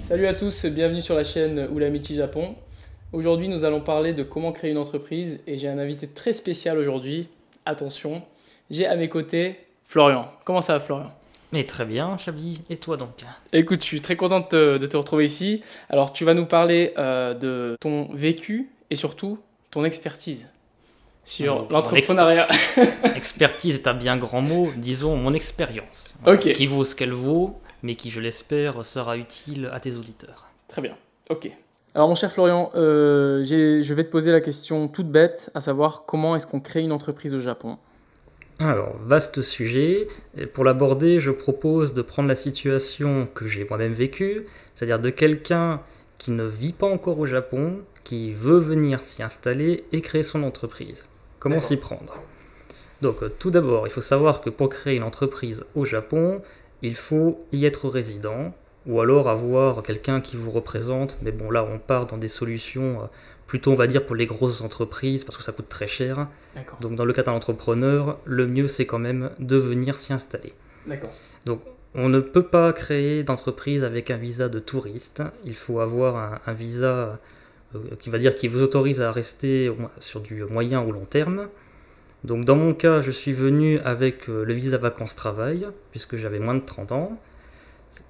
Salut à tous, bienvenue sur la chaîne Ulamichi Japon. Aujourd'hui, nous allons parler de comment créer une entreprise et j'ai un invité très spécial aujourd'hui. Attention, j'ai à mes côtés Florian. Comment ça va, Florian? Mais très bien, Chablis. Et toi donc? Écoute, je suis très content de te retrouver ici. Alors, tu vas nous parler de ton vécu et surtout ton expertise sur Mon l'entrepreneuriat. expertise est un bien grand mot, disons mon expérience, Ok, qui vaut ce qu'elle vaut, mais qui, je l'espère, sera utile à tes auditeurs. très bien. Ok. Alors, mon cher Florian, je vais te poser la question toute bête, à savoir comment est-ce qu'on crée une entreprise au Japon? Alors, vaste sujet. Et pour l'aborder, je propose de prendre la situation que j'ai moi-même vécue, c'est-à-dire de quelqu'un qui ne vit pas encore au Japon, qui veut venir s'y installer et créer son entreprise. Comment D'accord. s'y prendre? Donc, tout d'abord, il faut savoir que pour créer une entreprise au Japon, il faut y être résident, ou alors avoir quelqu'un qui vous représente. Mais bon, là, on part dans des solutions plutôt, on va dire, pour les grosses entreprises, parce que ça coûte très cher. D'accord. Donc, dans le cas d'un entrepreneur, le mieux, c'est quand même de venir s'y installer. D'accord. Donc, on ne peut pas créer d'entreprise avec un visa de touriste. Il faut avoir un visa qui va dire qui vous autorise à rester sur du moyen ou long terme. Donc dans mon cas, je suis venu avec le visa vacances-travail, puisque j'avais moins de 30 ans.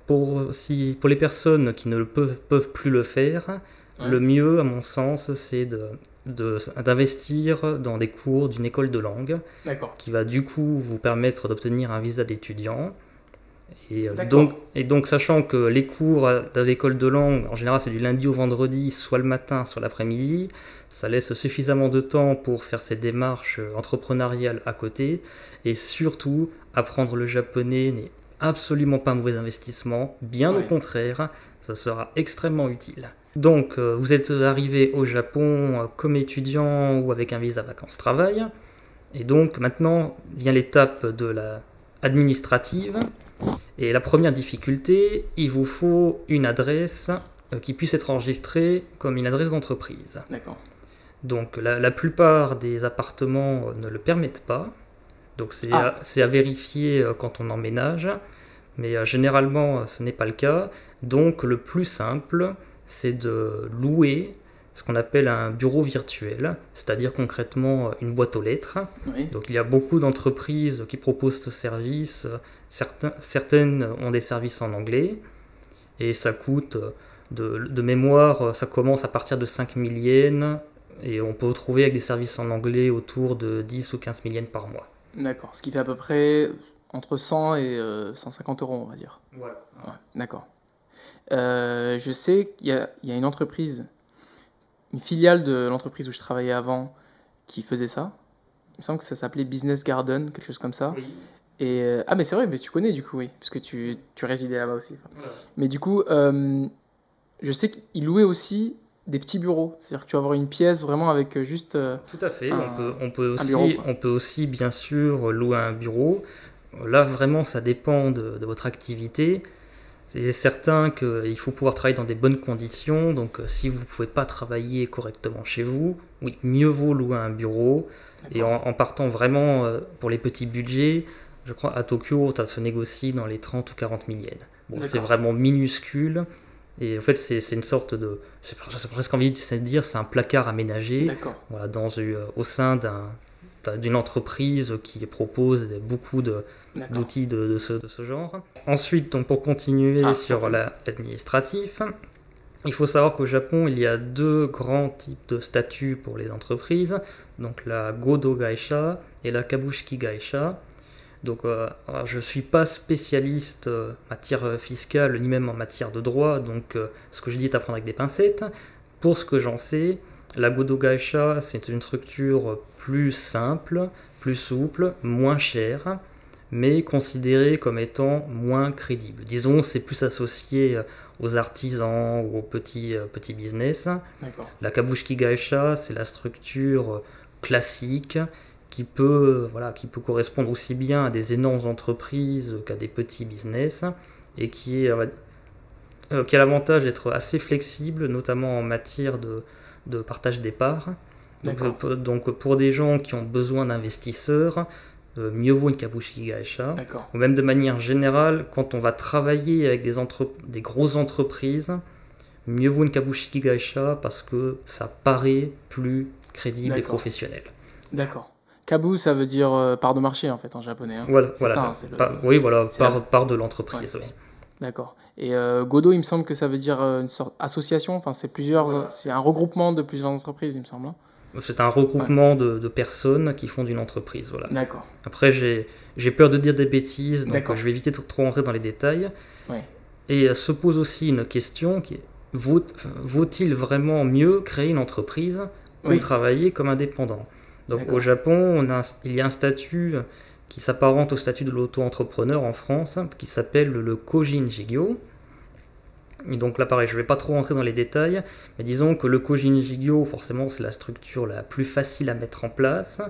Pour les personnes qui ne peuvent plus le faire, Ouais. le mieux, à mon sens, c'est d'investir dans des cours d'une école de langue, D'accord. qui va du coup vous permettre d'obtenir un visa d'étudiant. Et D'accord. sachant que les cours de l'école de langue, en général, c'est du lundi au vendredi, soit le matin, soit l'après-midi, ça laisse suffisamment de temps pour faire ces démarches entrepreneuriales à côté. Et surtout, apprendre le japonais n'est absolument pas un mauvais investissement, bien au Ouais. contraire, ça sera extrêmement utile. Donc, vous êtes arrivé au Japon comme étudiant ou avec un visa vacances-travail. Et donc, maintenant vient l'étape de la administrative. Et la première difficulté, il vous faut une adresse qui puisse être enregistrée comme une adresse d'entreprise. D'accord. Donc la plupart des appartements ne le permettent pas. Donc Ah, c'est à vérifier quand on emménage. Mais généralement, ce n'est pas le cas. Donc le plus simple, c'est de louer ce qu'on appelle un bureau virtuel, c'est-à-dire concrètement une boîte aux lettres. oui. Donc il y a beaucoup d'entreprises qui proposent ce service. Certaines ont des services en anglais et ça coûte de mémoire, ça commence à partir de 5 000 yens et on peut trouver avec des services en anglais autour de 10 ou 15 000 yens par mois. D'accord. Ce qui fait à peu près entre 100 et 150 euros, on va dire. Voilà. Ouais. D'accord. Je sais qu'il y a une entreprise, une filiale de l'entreprise où je travaillais avant, qui faisait ça. Il me semble que ça s'appelait Business Garden, quelque chose comme ça. Oui. Et ah, mais c'est vrai, mais tu connais du coup, oui, parce que tu résidais là-bas aussi. Voilà. Mais du coup, je sais qu'ils louaient aussi des petits bureaux. C'est-à-dire que tu vas avoir une pièce vraiment avec juste Tout à fait. un, On peut un bureau, aussi, quoi. on peut aussi bien sûr louer un bureau. Là vraiment ça dépend de votre activité. C'est certain qu'il faut pouvoir travailler dans des bonnes conditions, donc si vous ne pouvez pas travailler correctement chez vous, oui, mieux vaut louer un bureau. Et D'accord. en partant vraiment pour les petits budgets, je crois à Tokyo, ça se négocie dans les 30 ou 40 000 yens. Bon, c'est D'accord. vraiment minuscule, et en fait c'est une sorte de... J'ai presque envie de dire, c'est un placard aménagé D'accord. voilà, au sein d'une entreprise qui propose beaucoup D'accord. d'outils de ce genre. Ensuite, donc, pour continuer Ah, sur ok. l'administratif, il faut savoir qu'au Japon, il y a deux grands types de statuts pour les entreprises, donc la Godo Gaisha et la Kabushiki Gaisha. Donc, alors, je ne suis pas spécialiste en matière fiscale ni même en matière de droit, donc ce que je dis est à prendre avec des pincettes. Pour ce que j'en sais, la Godo Gaisha, c'est une structure plus simple, plus souple, moins chère, mais considérée comme étant moins crédible. Disons, c'est plus associé aux artisans ou aux petits business. D'accord. La Kabushiki Gaisha, c'est la structure classique qui peut correspondre aussi bien à des énormes entreprises qu'à des petits business et qui a l'avantage d'être assez flexible, notamment en matière de partage des parts. D'accord. Donc pour des gens qui ont besoin d'investisseurs, mieux vaut une Kabushiki Gaisha. D'accord. Ou même de manière générale, quand on va travailler avec des grosses entreprises, mieux vaut une Kabushiki Gaisha parce que ça paraît plus crédible et D'accord. professionnel. D'accord. Kabu, ça veut dire part de marché en fait en japonais. Hein. Voilà, C'est ça, hein, oui, voilà, c'est part de l'entreprise. Oui. D'accord. Et Godo, il me semble que ça veut dire une sorte d'association. Enfin, c'est un regroupement de plusieurs entreprises, il me semble. Hein. C'est un regroupement de personnes qui font une entreprise. Voilà. D'accord. Après, j'ai peur de dire des bêtises, donc D'accord. je vais éviter de trop rentrer dans les détails. Ouais. Et se pose aussi une question qui est, vaut-il vraiment mieux créer une entreprise ou Oui. travailler comme indépendant? Donc D'accord. au Japon, il y a un statut qui s'apparente au statut de l'auto-entrepreneur en France, qui s'appelle le Kojin Jigyo. Et donc là pareil, je ne vais pas trop rentrer dans les détails, mais disons que le Kojin Jigyo, forcément c'est la structure la plus facile à mettre en place,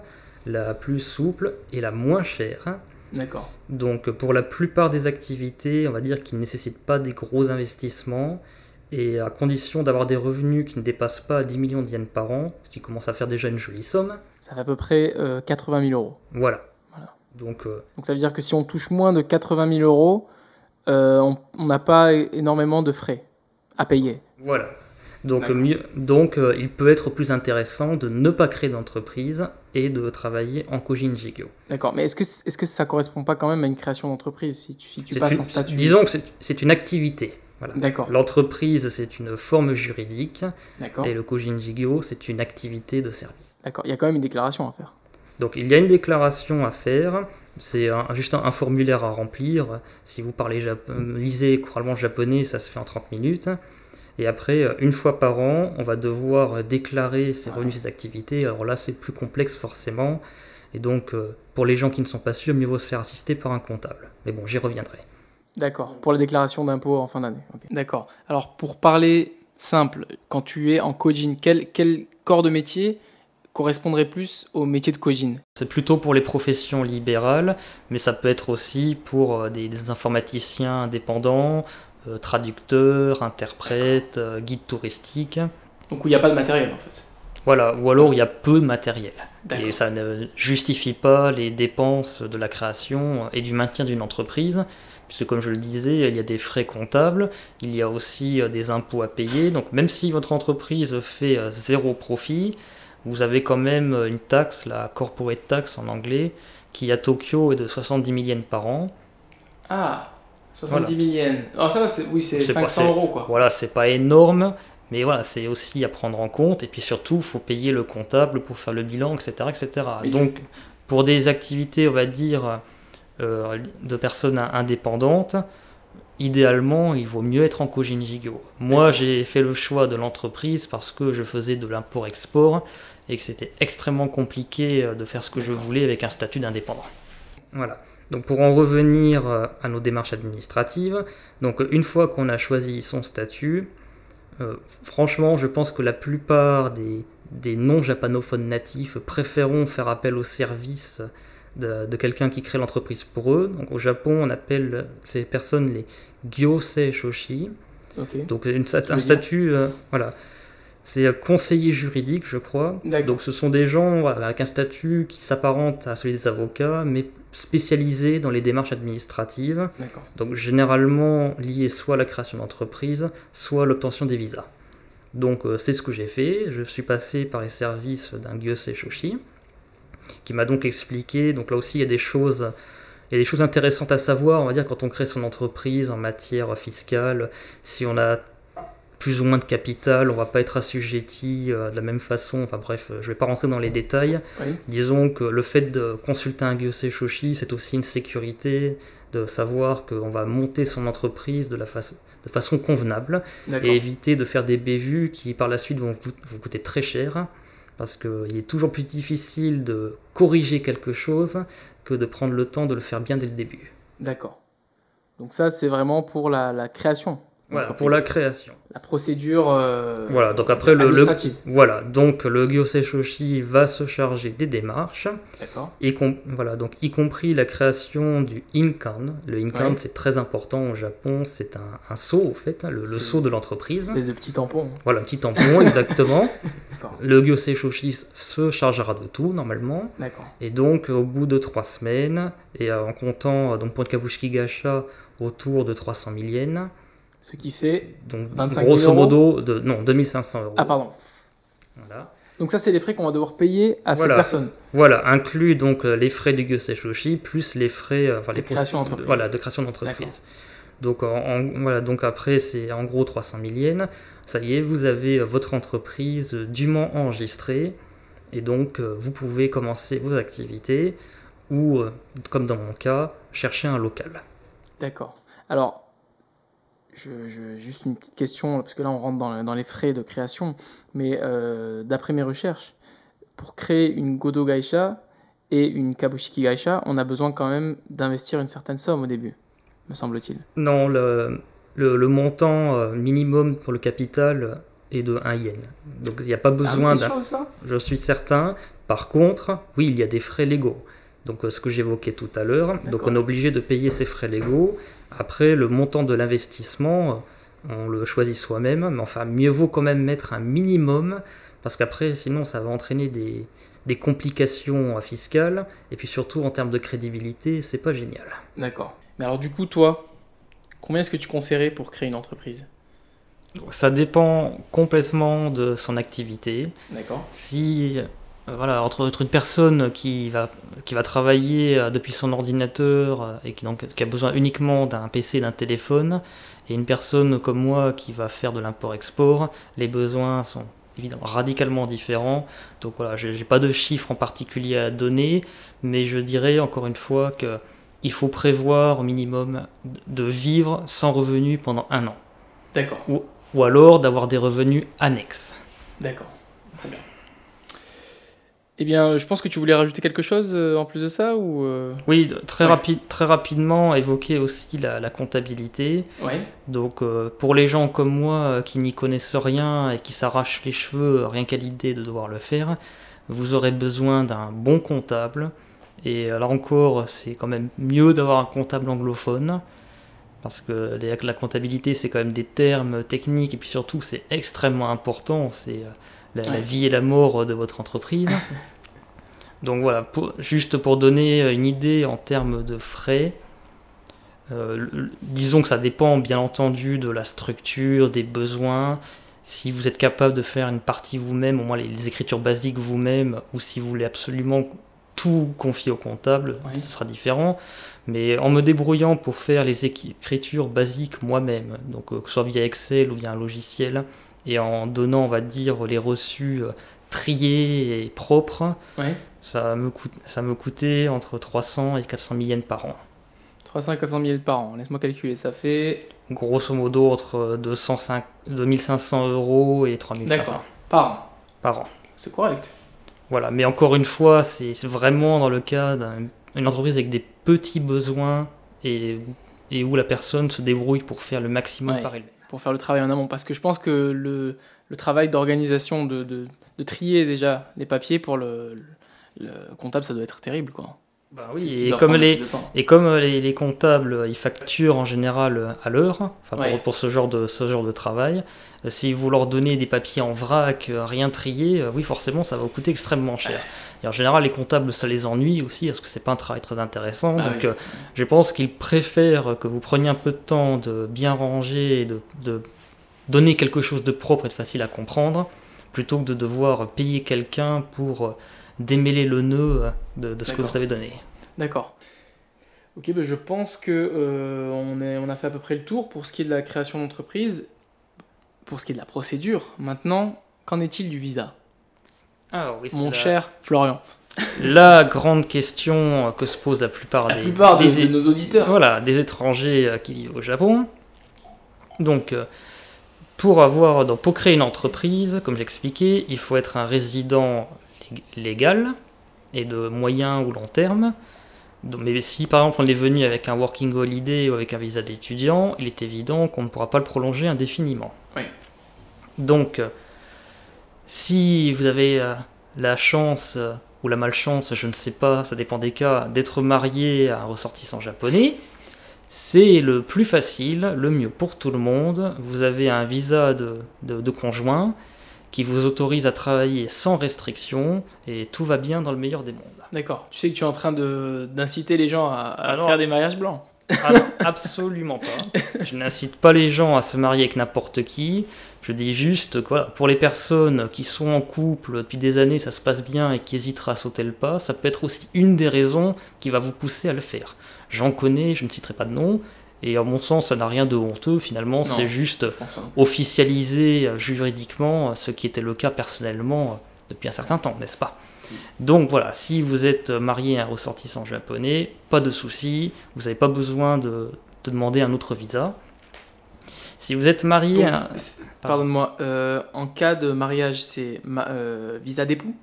la plus souple et la moins chère. D'accord. Donc pour la plupart des activités, on va dire qu'ils ne nécessitent pas des gros investissements, et à condition d'avoir des revenus qui ne dépassent pas 10 millions de yens par an, ce qui commence à faire déjà une jolie somme. Ça fait à peu près 80 000 euros. Voilà. Voilà. Donc ça veut dire que si on touche moins de 80 000 euros, on n'a pas énormément de frais à payer. voilà. Donc, D'accord. il peut être plus intéressant de ne pas créer d'entreprise et de travailler en Kojin Jigyo. D'accord, mais est-ce que ça correspond pas quand même à une création d'entreprise si tu passes en statut? Disons que c'est une activité. Voilà. D'accord. L'entreprise, c'est une forme juridique, D'accord. et le Kojin Jigyo, c'est une activité de service. D'accord. Il y a quand même une déclaration à faire. Donc il y a une déclaration à faire, c'est juste un formulaire à remplir. Si vous lisez couramment japonais, ça se fait en 30 minutes. Et après, une fois par an, on va devoir déclarer ses revenus, ses activités. Alors là, c'est plus complexe forcément. Et donc, pour les gens qui ne sont pas sûrs, mieux vaut se faire assister par un comptable. Mais bon, j'y reviendrai. D'accord. Pour la déclaration d'impôt en fin d'année. Okay. D'accord. Alors pour parler simple, quand tu es en Kojin, quel corps de métier correspondrait plus au métier de Kojin? C'est plutôt pour les professions libérales, mais ça peut être aussi pour des informaticiens indépendants, traducteurs, interprètes, guides touristiques. Donc où il n'y a pas de matériel en fait. Voilà, ou alors il y a peu de matériel. D'accord. Et ça ne justifie pas les dépenses de la création et du maintien d'une entreprise, puisque comme je le disais, il y a des frais comptables, il y a aussi des impôts à payer. Donc même si votre entreprise fait zéro profit, vous avez quand même une taxe, la corporate tax en anglais, qui à Tokyo est de 70 000 yens par an. Ah, 70 000 yens. Alors ça va, c'est 500 euros quoi. Voilà, c'est pas énorme, mais voilà, c'est aussi à prendre en compte. Et puis surtout, il faut payer le comptable pour faire le bilan, etc. etc. Donc pour des activités, on va dire, de personnes indépendantes, idéalement, il vaut mieux être en Kojin Jigyo. Moi, j'ai fait le choix de l'entreprise parce que je faisais de l'import-export et que c'était extrêmement compliqué de faire ce que je voulais avec un statut d'indépendant. Voilà. Donc pour en revenir à nos démarches administratives, donc une fois qu'on a choisi son statut, franchement, je pense que la plupart des non-japanophones natifs préféreront faire appel au service de quelqu'un qui crée l'entreprise pour eux. Donc au Japon, on appelle ces personnes les gyosei shoshi. Okay. Donc un statut, voilà, c'est conseiller juridique, je crois. Donc ce sont des gens avec un statut qui s'apparente à celui des avocats, mais spécialisés dans les démarches administratives. Donc généralement liés soit à la création d'entreprise, soit à l'obtention des visas. Donc c'est ce que j'ai fait. Je suis passé par les services d'un gyosei shoshi, qui m'a donc expliqué, donc là aussi il y a des choses intéressantes à savoir, on va dire, quand on crée son entreprise en matière fiscale. Si on a plus ou moins de capital, on ne va pas être assujetti de la même façon, enfin bref, je ne vais pas rentrer dans les détails. Oui. Disons que le fait de consulter un gyosei shoshi, c'est aussi une sécurité de savoir qu'on va monter son entreprise de façon convenable et éviter de faire des bévues qui par la suite vont vous coûter très cher. Parce qu'il est toujours plus difficile de corriger quelque chose que de prendre le temps de le faire bien dès le début. D'accord. Donc ça, c'est vraiment pour la création. Voilà, pour la création. La procédure voilà, donc après administrative. Voilà, donc le Gyosei Shoshi va se charger des démarches. D'accord. Voilà, donc y compris la création du Inkan. Le Inkan, c'est très important au Japon, c'est un sceau, en fait, le sceau de l'entreprise. Une espèce de petit tampon. Voilà, un petit tampon, exactement. D'accord. Le Gyosei Shoshi se chargera de tout, normalement. D'accord. Et donc, au bout de 3 semaines, et en comptant, donc pour le Kabushiki Gacha, autour de 300 000 yens. Ce qui fait donc 25 grosso 000 modo, 2500 euros. Ah, pardon. Voilà. Donc ça, c'est les frais qu'on va devoir payer à cette personne. Voilà, inclus donc les frais du Gyosei Shoshi, plus les frais de création d'entreprise. Voilà, de création d'entreprise. Donc, voilà, donc après, c'est en gros 300 000 yens. Ça y est, vous avez votre entreprise dûment enregistrée. Et donc, vous pouvez commencer vos activités ou, comme dans mon cas, chercher un local. D'accord. Alors, juste une petite question, parce que là, on rentre dans les frais de création. Mais d'après mes recherches, pour créer une Godo Gaisha et une Kabushiki Gaisha, on a besoin quand même d'investir une certaine somme au début, me semble-t-il. Non, le montant minimum pour le capital est de 1 yen. Donc il n'y a pas besoin d'un... Je suis certain. Par contre, oui, il y a des frais légaux. Donc ce que j'évoquais tout à l'heure. Donc on est obligé de payer ces frais légaux. Après, le montant de l'investissement, on le choisit soi-même. Mais enfin, mieux vaut quand même mettre un minimum. Parce qu'après, sinon, ça va entraîner des complications fiscales. Et puis surtout, en termes de crédibilité, c'est pas génial. D'accord. Mais alors du coup, toi, combien est-ce que tu conseillerais pour créer une entreprise ? Ça dépend complètement de son activité. D'accord. Si, voilà, entre une personne qui va travailler depuis son ordinateur et qui a besoin uniquement d'un PC, d'un téléphone, et une personne comme moi qui va faire de l'import-export, les besoins sont évidemment radicalement différents. Donc voilà, j'ai pas de chiffres en particulier à donner, mais je dirais encore une fois qu'il faut prévoir au minimum de vivre sans revenu pendant 1 an. D'accord. Ou alors d'avoir des revenus annexes. D'accord, très bien. Eh bien, je pense que tu voulais rajouter quelque chose en plus de ça ou Oui, très rapidement, évoquer aussi la comptabilité. Ouais. Donc, pour les gens comme moi qui n'y connaissent rien et qui s'arrachent les cheveux rien qu'à l'idée de devoir le faire, vous aurez besoin d'un bon comptable. Et là encore, c'est quand même mieux d'avoir un comptable anglophone. Parce que la comptabilité, c'est quand même des termes techniques, et puis surtout, c'est extrêmement important. C'est la vie et la mort de votre entreprise. Donc voilà, juste pour donner une idée en termes de frais, disons que ça dépend bien entendu de la structure, des besoins. Si vous êtes capable de faire une partie vous-même, au moins les écritures basiques vous-même, ou si vous voulez absolument tout confier au comptable, ce sera différent. Mais en me débrouillant pour faire les écritures basiques moi-même, donc que ce soit via Excel ou via un logiciel, et en donnant, on va dire, les reçus triés et propres, ça me coûtait entre 300 et 400 000 yens par an. 300 et 400 000 par an, laisse-moi calculer, ça fait... Grosso modo, entre 2500 euros et 3500. D'accord, par an. Par an. C'est correct. Voilà, mais encore une fois, c'est vraiment dans le cas d'une entreprise avec des petits besoins et où la personne se débrouille pour faire le maximum par elle-même. Pour faire le travail en amont, parce que je pense que le travail d'organisation, de trier déjà les papiers pour le comptable, ça doit être terrible, quoi. Bah oui, et comme les comptables, ils facturent en général à l'heure, pour ce genre de travail, si vous leur donnez des papiers en vrac, rien trié, oui, forcément, ça va vous coûter extrêmement cher. Et en général, les comptables, ça les ennuie aussi, parce que c'est pas un travail très intéressant. Donc, je pense qu'ils préfèrent que vous preniez un peu de temps de bien ranger et de donner quelque chose de propre et de facile à comprendre, plutôt que de devoir payer quelqu'un pour démêler le nœud de ce que vous avez donné. D'accord. Ok, je pense que on a fait à peu près le tour pour ce qui est de la création d'entreprise, pour ce qui est de la procédure. Maintenant, qu'en est-il du visa ? Oui, mon cher Florian. La grande question que se pose la plupart de nos auditeurs. Voilà, des étrangers qui vivent au Japon. Donc, pour créer une entreprise, comme j'expliquais, il faut être un résident légal et de moyen ou long terme. Mais si par exemple on est venu avec un working holiday ou avec un visa d'étudiant, il est évident qu'on ne pourra pas le prolonger indéfiniment. Oui. Donc, si vous avez la chance ou la malchance, je ne sais pas, ça dépend des cas, d'être marié à un ressortissant japonais, c'est le plus facile, le mieux pour tout le monde. Vous avez un visa de conjoint qui vous autorise à travailler sans restriction et tout va bien dans le meilleur des mondes. D'accord. Tu sais que tu es en train d'inciter les gens à faire des mariages blancs. Ah non, absolument pas. Je n'incite pas les gens à se marier avec n'importe qui. Je dis juste que voilà, pour les personnes qui sont en couple depuis des années, ça se passe bien et qui hésiteraient à sauter le pas, ça peut être aussi une des raisons qui va vous pousser à le faire. J'en connais, je ne citerai pas de nom, et à mon sens, ça n'a rien de honteux finalement, c'est juste officialiser juridiquement ce qui était le cas personnellement depuis un certain temps, n'est-ce pas ? Donc voilà, si vous êtes marié à un ressortissant japonais, pas de souci, vous n'avez pas besoin de demander un autre visa. Si vous êtes marié à... Pardonne-moi, en cas de mariage, c'est visa d'époux ?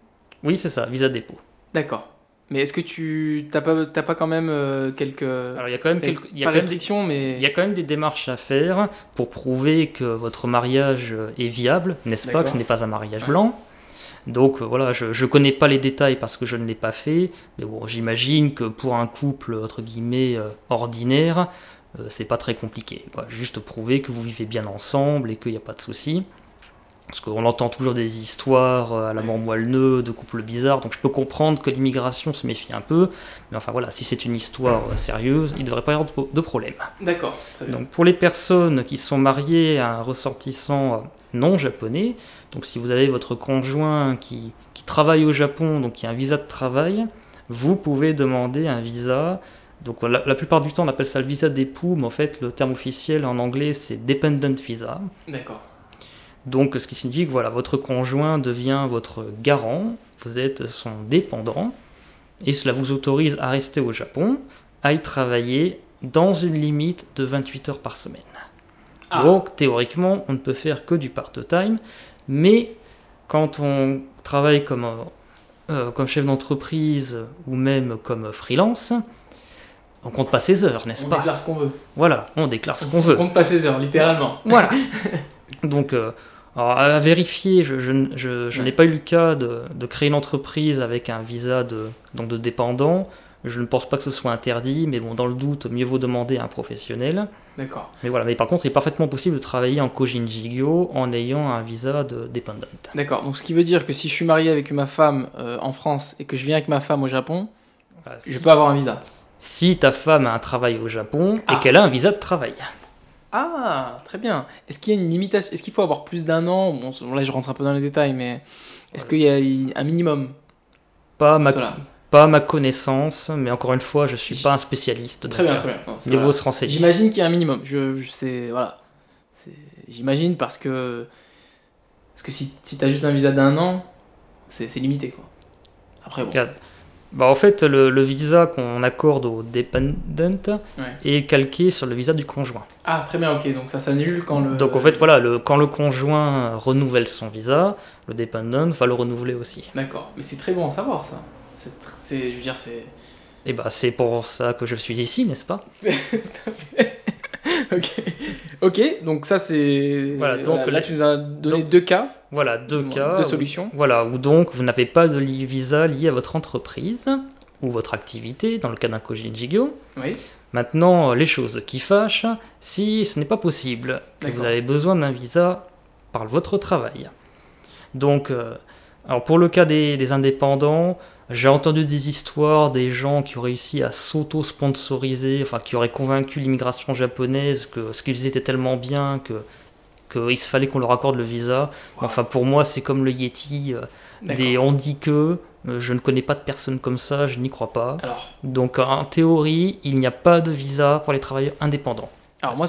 Oui, c'est ça, visa d'époux. D'accord. Mais est-ce que tu t'as pas quand même quelques... Alors il y a quand même pas restrictions, mais... Il y a quand même des démarches à faire pour prouver que votre mariage est viable, n'est-ce pas, que ce n'est pas un mariage blanc. Donc voilà, je ne connais pas les détails parce que je ne l'ai pas fait, mais bon, j'imagine que pour un couple, entre guillemets, ordinaire, c'est pas très compliqué. Voilà, juste prouver que vous vivez bien ensemble et qu'il n'y a pas de souci. Parce qu'on entend toujours des histoires à la mort moelle-neu, de couples bizarres, donc je peux comprendre que l'immigration se méfie un peu, mais enfin voilà, si c'est une histoire sérieuse, il ne devrait pas y avoir de problème. D'accord. Donc pour les personnes qui sont mariées à un ressortissant non japonais, donc si vous avez votre conjoint qui travaille au Japon, donc qui a un visa de travail, vous pouvez demander un visa. Donc la plupart du temps on appelle ça le visa d'époux, mais en fait le terme officiel en anglais c'est dependent visa. D'accord. Donc ce qui signifie que voilà, votre conjoint devient votre garant, vous êtes son dépendant, et cela vous autorise à rester au Japon, à y travailler dans une limite de 28 heures par semaine. Ah. Donc théoriquement on ne peut faire que du part-time, mais quand on travaille comme chef d'entreprise ou même comme freelance, on compte pas ses heures, n'est-ce pas ? On déclare ce qu'on veut. Voilà, on déclare ce qu'on veut. On compte pas ses heures, littéralement. Voilà. Donc, alors, à vérifier, je n'ai pas eu le cas de créer une entreprise avec un visa de dépendant. Je ne pense pas que ce soit interdit, mais bon, dans le doute, mieux vaut demander à un professionnel. D'accord. Mais voilà, mais par contre, il est parfaitement possible de travailler en Kojin-jigyo en ayant un visa de dépendant. D'accord, donc ce qui veut dire que si je suis marié avec ma femme en France et que je viens avec ma femme au Japon, je peux avoir un visa. Si ta femme a un travail au Japon et qu'elle a un visa de travail. Ah, très bien. Est-ce qu'il y a une limitation ? Est-ce qu'il faut avoir plus d'un an ? Bon, là, je rentre un peu dans les détails, mais est-ce qu'il y a un minimum ? Pas ma connaissance, mais encore une fois, je ne suis pas un spécialiste. Très bien, très bien. Il vaut se renseigner. J'imagine qu'il y a un minimum. J'imagine parce que si tu as juste un visa d'un an, c'est limité, quoi. Après, bon. Bah en fait, le visa qu'on accorde aux dependent est calqué sur le visa du conjoint. Ah, très bien, ok. Donc ça s'annule quand le... Donc en fait, voilà, quand le conjoint renouvelle son visa, le dependent va le renouveler aussi. D'accord. Mais c'est très bon à savoir, ça. Je veux dire, c'est... Et bah c'est pour ça que je suis ici, n'est-ce pas ? Ok, donc ça c'est... Voilà, donc là tu nous as donné deux cas. Voilà, deux solutions. Voilà, où donc vous n'avez pas de visa lié à votre entreprise ou votre activité, dans le cas d'un Kojin-jigyo. Oui. Maintenant, les choses qui fâchent, si ce n'est pas possible, que vous avez besoin d'un visa par votre travail. Donc, alors pour le cas des indépendants, j'ai entendu des histoires des gens qui ont réussi à s'auto-sponsoriser, enfin qui auraient convaincu l'immigration japonaise que ce qu'ils étaient tellement bien qu'il fallait qu'on leur accorde le visa. Wow. Enfin pour moi c'est comme le Yeti, on dit que, je ne connais pas de personne comme ça, je n'y crois pas. Alors. Donc en théorie, il n'y a pas de visa pour les travailleurs indépendants. Alors moi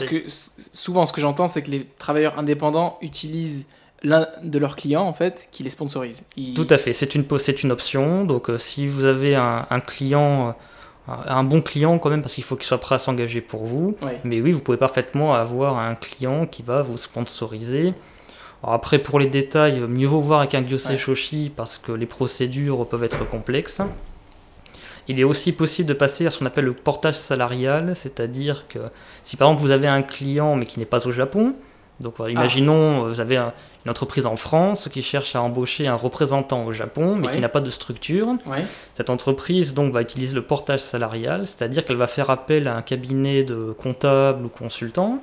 souvent ce que j'entends c'est que les travailleurs indépendants utilisent l'un de leurs clients en fait qui les sponsorise. Tout à fait, c'est une option. Donc si vous avez un client, un bon client quand même, parce qu'il faut qu'il soit prêt à s'engager pour vous, mais oui, vous pouvez parfaitement avoir un client qui va vous sponsoriser. Alors après, pour les détails, mieux vaut voir avec un Gyosei Shoshi parce que les procédures peuvent être complexes. Il est aussi possible de passer à ce qu'on appelle le portage salarial, c'est-à-dire que si par exemple vous avez un client mais qui n'est pas au Japon, donc imaginons vous avez une entreprise en France qui cherche à embaucher un représentant au Japon mais qui n'a pas de structure, cette entreprise donc va utiliser le portage salarial, c'est-à-dire qu'elle va faire appel à un cabinet de comptable ou consultant.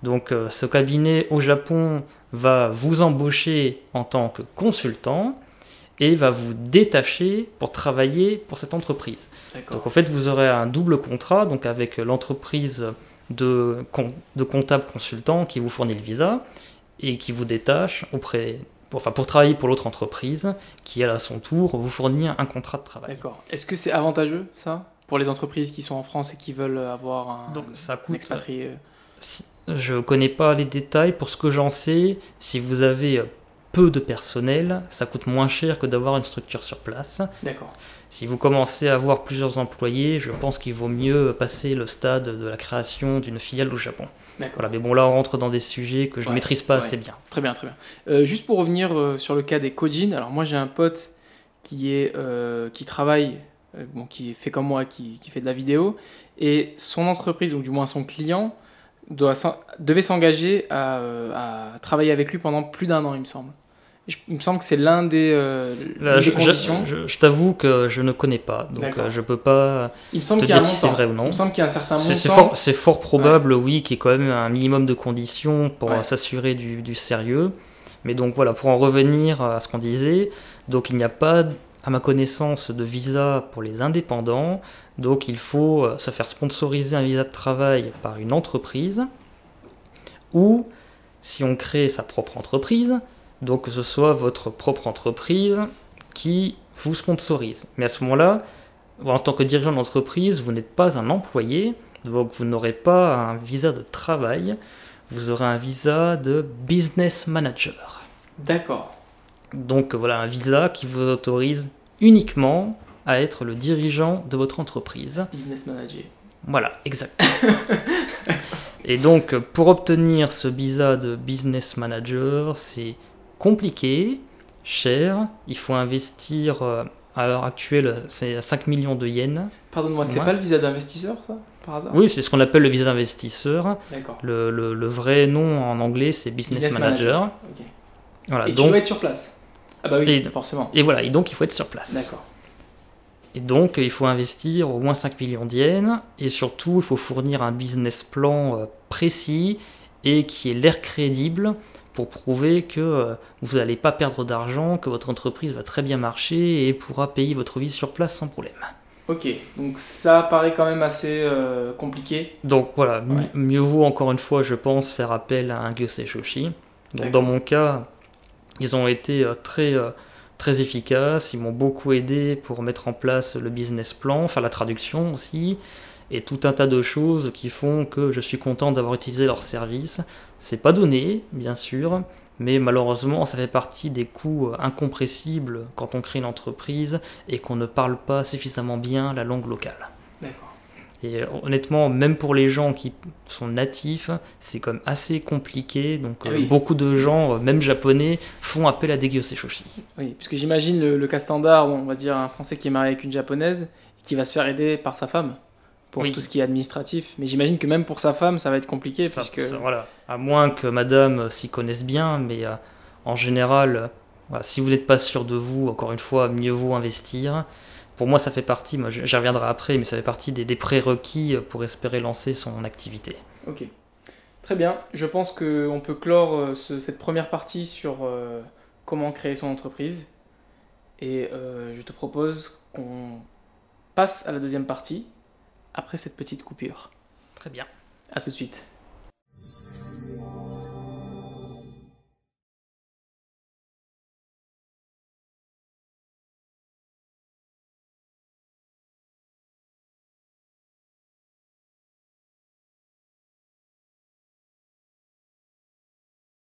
Donc ce cabinet au Japon va vous embaucher en tant que consultant et va vous détacher pour travailler pour cette entreprise. Donc en fait vous aurez un double contrat donc avec l'entreprise de comptable consultant qui vous fournit le visa et qui vous détache pour travailler pour l'autre entreprise qui elle à son tour vous fournit un contrat de travail. D'accord. Est-ce que c'est avantageux ça pour les entreprises qui sont en France et qui veulent avoir un expatrié Je ne connais pas les détails. Pour ce que j'en sais, si vous avez peu de personnel, ça coûte moins cher que d'avoir une structure sur place. D'accord. Si vous commencez à avoir plusieurs employés, je pense qu'il vaut mieux passer le stade de la création d'une filiale au Japon. Voilà, mais bon, là on rentre dans des sujets que je ne maîtrise pas assez bien. Très bien, très bien. Juste pour revenir sur le cas des Kojin, alors moi j'ai un pote qui travaille, qui fait comme moi, qui fait de la vidéo, et son entreprise, ou du moins son client, devait s'engager à travailler avec lui pendant plus d'1 an, il me semble. Il me semble que c'est l'une des conditions. Je t'avoue que je ne connais pas, donc je peux pas te dire si c'est vrai ou non. Il me semble qu'il y a un certain montant. C'est fort probable, oui, qu'il y ait quand même un minimum de conditions pour s'assurer du sérieux. Mais donc voilà, pour en revenir à ce qu'on disait, donc il n'y a pas, à ma connaissance, de visa pour les indépendants. Donc il faut se faire sponsoriser un visa de travail par une entreprise, ou si on crée sa propre entreprise, donc que ce soit votre propre entreprise qui vous sponsorise. Mais à ce moment-là, en tant que dirigeant d'entreprise, vous n'êtes pas un employé, donc vous n'aurez pas un visa de travail, vous aurez un visa de business manager. D'accord. Donc voilà, un visa qui vous autorise uniquement à être le dirigeant de votre entreprise. Business manager. Voilà, exact. Et donc, pour obtenir ce visa de business manager, c'est compliqué, cher. Il faut investir, à l'heure actuelle, c'est 5 millions de yens. Pardonne-moi, c'est pas le visa d'investisseur, ça, par hasard? Oui, c'est ce qu'on appelle le visa d'investisseur. D'accord. Le vrai nom en anglais, c'est business manager. Okay. Voilà, et donc, tu dois être sur place? Ah bah oui, forcément. Et voilà, et donc il faut être sur place. D'accord. Et donc, il faut investir au moins 5 millions de yens, et surtout, il faut fournir un business plan précis et qui ait l'air crédible pour prouver que vous n'allez pas perdre d'argent, que votre entreprise va très bien marcher et pourra payer votre vie sur place sans problème. Ok, donc ça paraît quand même assez compliqué. Donc voilà, mieux vaut encore une fois, je pense, faire appel à un Gyosei Shoshi. Donc dans mon cas, ils ont été très efficaces, ils m'ont beaucoup aidé pour mettre en place le business plan, faire la traduction aussi, et tout un tas de choses qui font que je suis content d'avoir utilisé leur service. C'est pas donné, bien sûr, mais malheureusement, ça fait partie des coûts incompressibles quand on crée une entreprise et qu'on ne parle pas suffisamment bien la langue locale. D'accord. Et honnêtement, même pour les gens qui sont natifs, c'est quand même assez compliqué. Donc beaucoup de gens, même japonais, font appel à des Gyosei Shoshi. Oui, puisque j'imagine le cas standard, on va dire un Français qui est marié avec une Japonaise, et qui va se faire aider par sa femme pour tout ce qui est administratif. Mais j'imagine que même pour sa femme, ça va être compliqué. Voilà. À moins que madame s'y connaisse bien, mais en général, si vous n'êtes pas sûr de vous, encore une fois, mieux vaut investir. Pour moi, ça fait partie, j'y reviendrai après, mais ça fait partie des prérequis pour espérer lancer son activité. Ok. Très bien. Je pense qu'on peut clore cette première partie sur comment créer son entreprise. Et je te propose qu'on passe à la deuxième partie après cette petite coupure. Très bien. À tout de suite.